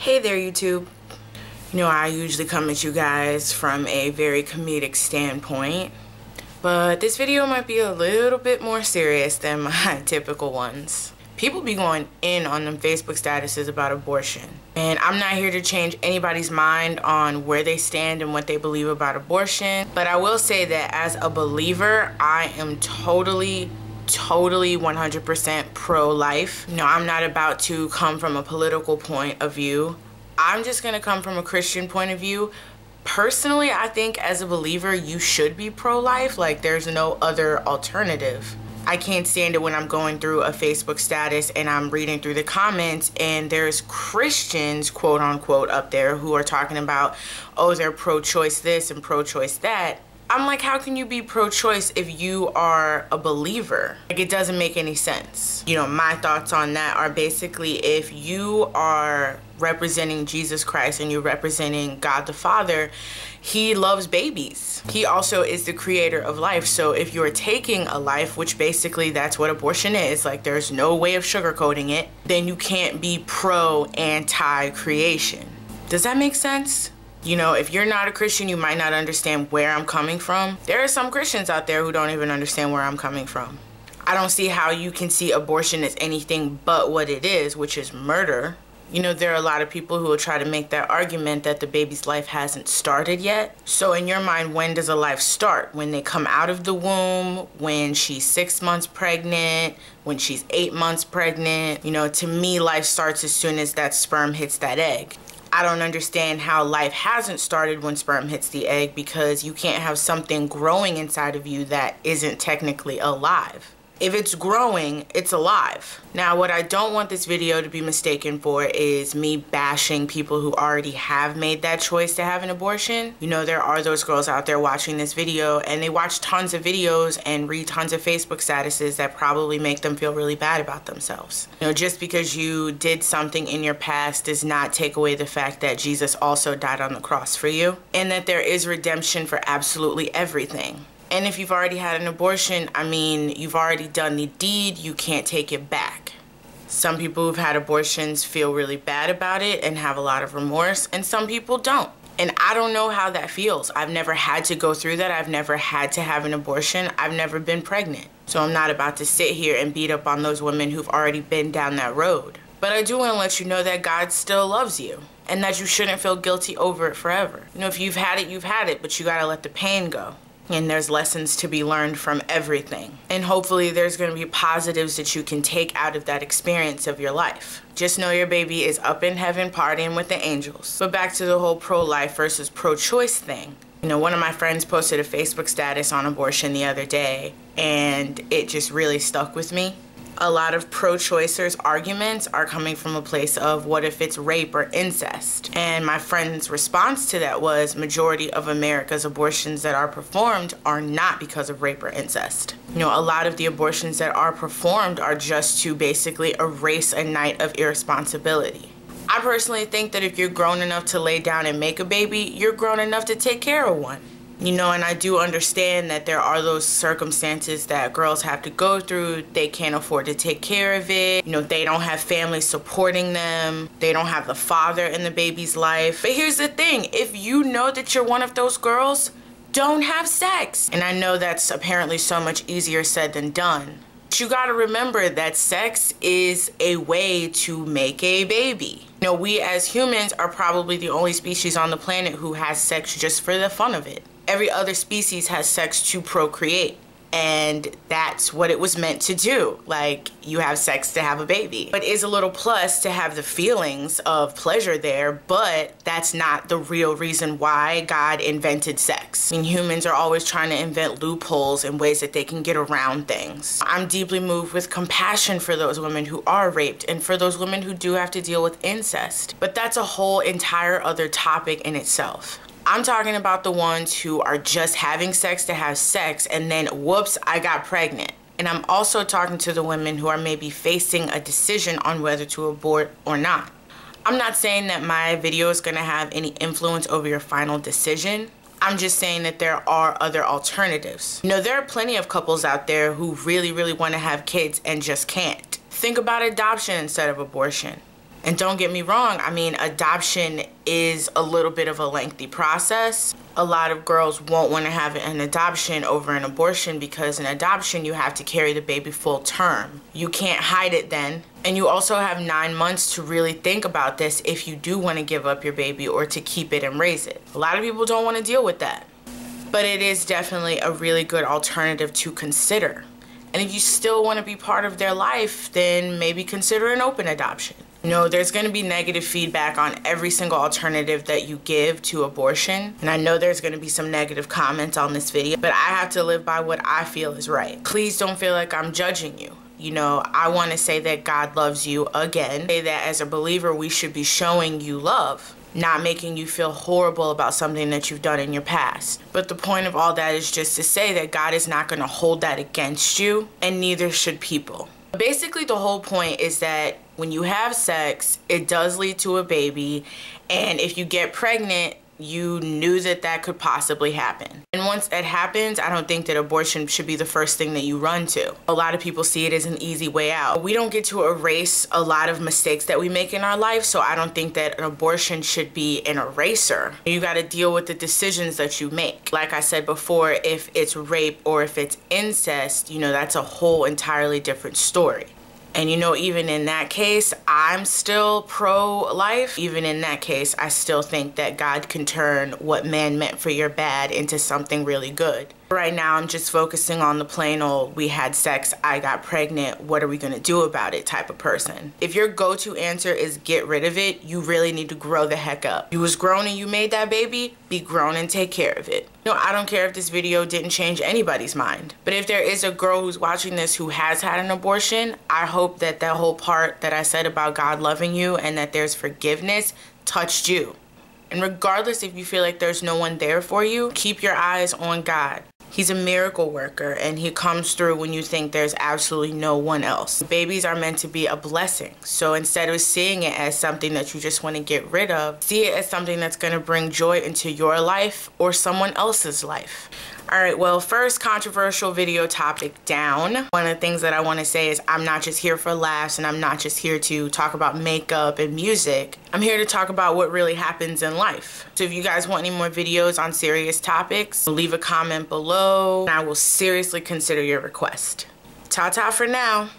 Hey there, YouTube. You know, I usually come at you guys from a very comedic standpoint, but this video might be a little bit more serious than my typical ones. People be going in on them Facebook statuses about abortion, and I'm not here to change anybody's mind on where they stand and what they believe about abortion, but I will say that as a believer, I am totally 100% pro-life. No, I'm not about to come from a political point of view. I'm just gonna come from a Christian point of view. Personally, I think as a believer, you should be pro-life. Like, there's no other alternative. I can't stand it when I'm going through a Facebook status and I'm reading through the comments and there's Christians, quote unquote, up there who are talking about, oh, they're pro-choice this and pro-choice that. I'm like, how can you be pro-choice if you are a believer? Like, it doesn't make any sense. You know, my thoughts on that are basically, if you are representing Jesus Christ and you're representing God the Father, He loves babies. He also is the creator of life. So if you're taking a life, which basically that's what abortion is, like there's no way of sugarcoating it, then you can't be pro-anti-creation. Does that make sense? You know, if you're not a Christian, you might not understand where I'm coming from. There are some Christians out there who don't even understand where I'm coming from. I don't see how you can see abortion as anything but what it is, which is murder. You know, there are a lot of people who will try to make that argument that the baby's life hasn't started yet. So in your mind, when does a life start? When they come out of the womb, when she's 6 months pregnant, when she's 8 months pregnant? You know, to me, life starts as soon as that sperm hits that egg. I don't understand how life hasn't started when sperm hits the egg, because you can't have something growing inside of you that isn't technically alive. If it's growing, it's alive. Now, what I don't want this video to be mistaken for is me bashing people who already have made that choice to have an abortion. You know, there are those girls out there watching this video and they watch tons of videos and read tons of Facebook statuses that probably make them feel really bad about themselves. You know, just because you did something in your past does not take away the fact that Jesus also died on the cross for you, and that there is redemption for absolutely everything. And if you've already had an abortion, I mean, you've already done the deed, you can't take it back. Some people who've had abortions feel really bad about it and have a lot of remorse, and some people don't. And I don't know how that feels. I've never had to go through that. I've never had to have an abortion. I've never been pregnant. So I'm not about to sit here and beat up on those women who've already been down that road. But I do want to let you know that God still loves you and that you shouldn't feel guilty over it forever. You know, if you've had it, but you gotta let the pain go. And there's lessons to be learned from everything. And hopefully there's gonna be positives that you can take out of that experience of your life. Just know your baby is up in heaven partying with the angels. But back to the whole pro-life versus pro-choice thing. You know, one of my friends posted a Facebook status on abortion the other day, and it just really stuck with me. A lot of pro-choicers' arguments are coming from a place of, what if it's rape or incest? And my friend's response to that was, majority of America's abortions that are performed are not because of rape or incest. You know, a lot of the abortions that are performed are just to basically erase a night of irresponsibility. I personally think that if you're grown enough to lay down and make a baby, you're grown enough to take care of one. You know, and I do understand that there are those circumstances that girls have to go through. They can't afford to take care of it. You know, they don't have family supporting them. They don't have the father in the baby's life. But here's the thing, if you know that you're one of those girls, don't have sex. And I know that's apparently so much easier said than done. But you gotta remember that sex is a way to make a baby. You know, we as humans are probably the only species on the planet who has sex just for the fun of it. Every other species has sex to procreate, and that's what it was meant to do. Like, you have sex to have a baby. But it's a little plus to have the feelings of pleasure there, but that's not the real reason why God invented sex. I mean, humans are always trying to invent loopholes and ways that they can get around things. I'm deeply moved with compassion for those women who are raped and for those women who do have to deal with incest. But that's a whole entire other topic in itself. I'm talking about the ones who are just having sex to have sex and then, whoops, I got pregnant. And I'm also talking to the women who are maybe facing a decision on whether to abort or not. I'm not saying that my video is gonna have any influence over your final decision. I'm just saying that there are other alternatives. You know, there are plenty of couples out there who really wanna have kids and just can't. Think about adoption instead of abortion. And don't get me wrong, I mean, adoption is a little bit of a lengthy process. A lot of girls won't want to have an adoption over an abortion because in adoption you have to carry the baby full term. You can't hide it then. And you also have 9 months to really think about this if you do want to give up your baby or to keep it and raise it. A lot of people don't want to deal with that. But it is definitely a really good alternative to consider. And if you still want to be part of their life, then maybe consider an open adoption. You know, there's going to be negative feedback on every single alternative that you give to abortion. And I know there's going to be some negative comments on this video, but I have to live by what I feel is right. Please don't feel like I'm judging you. You know, I want to say that God loves you again. Say that as a believer, we should be showing you love, not making you feel horrible about something that you've done in your past. But the point of all that is just to say that God is not going to hold that against you, and neither should people. Basically, the whole point is that when you have sex, it does lead to a baby, and if you get pregnant, you knew that that could possibly happen. And once it happens, I don't think that abortion should be the first thing that you run to. A lot of people see it as an easy way out. We don't get to erase a lot of mistakes that we make in our life, so I don't think that an abortion should be an eraser. You gotta deal with the decisions that you make. Like I said before, if it's rape or if it's incest, you know, that's a whole entirely different story. And you know, even in that case, I'm still pro-life. Even in that case, I still think that God can turn what man meant for your bad into something really good. Right now, I'm just focusing on the plain old, we had sex, I got pregnant, what are we gonna do about it type of person. If your go-to answer is get rid of it, you really need to grow the heck up. You was grown and you made that baby, be grown and take care of it. You know, I don't care if this video didn't change anybody's mind, but if there is a girl who's watching this who has had an abortion, I hope that that whole part that I said about God loving you and that there's forgiveness touched you. And regardless if you feel like there's no one there for you, keep your eyes on God. He's a miracle worker, and he comes through when you think there's absolutely no one else. Babies are meant to be a blessing. So instead of seeing it as something that you just want to get rid of, see it as something that's going to bring joy into your life or someone else's life. All right, well, first controversial video topic down. One of the things that I want to say is I'm not just here for laughs, and I'm not just here to talk about makeup and music. I'm here to talk about what really happens in life. So if you guys want any more videos on serious topics, leave a comment below, and I will seriously consider your request. Ta-ta for now.